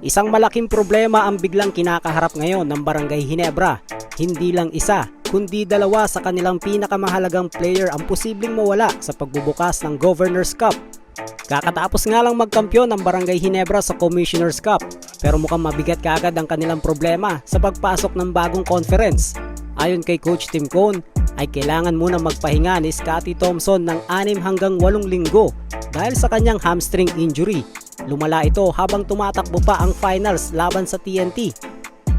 Isang malaking problema ang biglang kinakaharap ngayon ng Barangay Ginebra. Hindi lang isa, kundi dalawa sa kanilang pinakamahalagang player ang posibleng mawala sa pagbubukas ng Governors Cup. Kakatapos nga lang magkampiyon ng Barangay Ginebra sa Commissioners Cup, pero mukhang mabigat kaagad ang kanilang problema sa pagpasok ng bagong conference. Ayon kay Coach Tim Cone, ay kailangan muna magpahinga ni Scotty Thompson ng 6 hanggang 8 linggo dahil sa kanyang hamstring injury. Lumala ito habang tumatakbo pa ang finals laban sa TNT.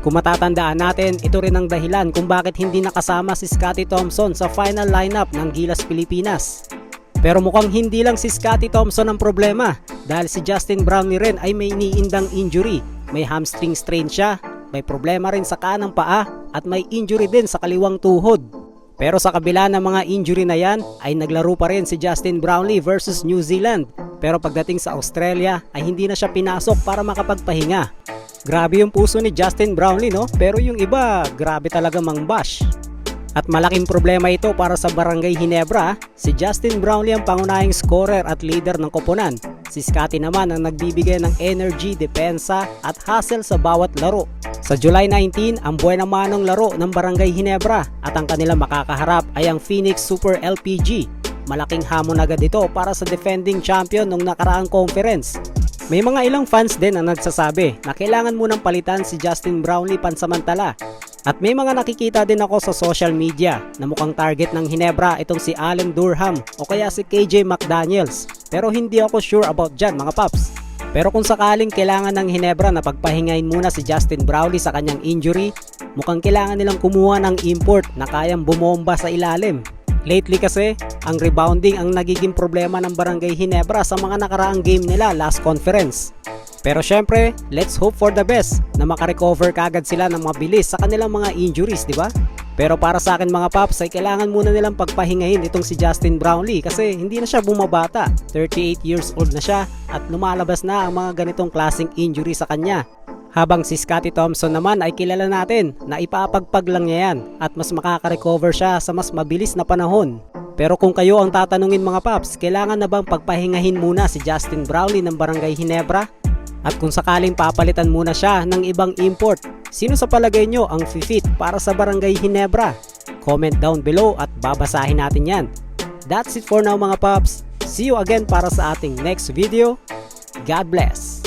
Kung matatandaan natin, ito rin ang dahilan kung bakit hindi nakasama si Scotty Thompson sa final lineup ng Gilas Pilipinas. Pero mukhang hindi lang si Scotty Thompson ang problema dahil si Justin Brownlee rin ay may iniindang injury. May hamstring strain siya, may problema rin sa kanang paa at may injury din sa kaliwang tuhod. Pero sa kabila ng mga injury na yan ay naglaro pa rin si Justin Brownlee versus New Zealand. Pero pagdating sa Australia ay hindi na siya pinasok para makapagpahinga. Grabe yung puso ni Justin Brownlee, no? Pero yung iba, grabe talaga mang-bash. At malaking problema ito para sa Barangay Ginebra. Si Justin Brownlee ang pangunahing scorer at leader ng koponan. Si Scotty naman ang nagbibigay ng energy, depensa at hustle sa bawat laro. Sa July 19, ang buwan na manong laro ng Barangay Ginebra at ang kanilang makakaharap ay ang Phoenix Super LPG. Malaking hamon agad ito para sa defending champion ng nakaraang conference. May mga ilang fans din ang nagsasabi na kailangan munang palitan si Justin Brownlee pansamantala. At may mga nakikita din ako sa social media na mukhang target ng Ginebra itong si Allen Durham o kaya si KJ McDaniels. Pero hindi ako sure about dyan mga paps. Pero kung sakaling kailangan ng Ginebra na pagpahingahin muna si Justin Brownlee sa kanyang injury, mukhang kailangan nilang kumuha ng import na kayang bumomba sa ilalim. Lately kasi, ang rebounding ang nagiging problema ng Barangay Ginebra sa mga nakaraang game nila last conference. Pero syempre, let's hope for the best na makarecover kagad sila ng mabilis sa kanilang mga injuries, di ba? Pero para sa akin mga paps ay kailangan muna nilang pagpahingahin itong si Justin Brownlee kasi hindi na siya bumabata. 38 years old na siya at lumalabas na ang mga ganitong klaseng injury sa kanya. Habang si Scotty Thompson naman ay kilala natin na ipapagpag lang niya yan at mas makaka-recover siya sa mas mabilis na panahon. Pero kung kayo ang tatanungin mga paps, kailangan na bang pagpahingahin muna si Justin Brownlee ng Barangay Ginebra? At kung sakaling papalitan muna siya ng ibang import, sino sa palagay nyo ang fit para sa Barangay Ginebra? Comment down below at babasahin natin yan. That's it for now mga paps. See you again para sa ating next video. God bless!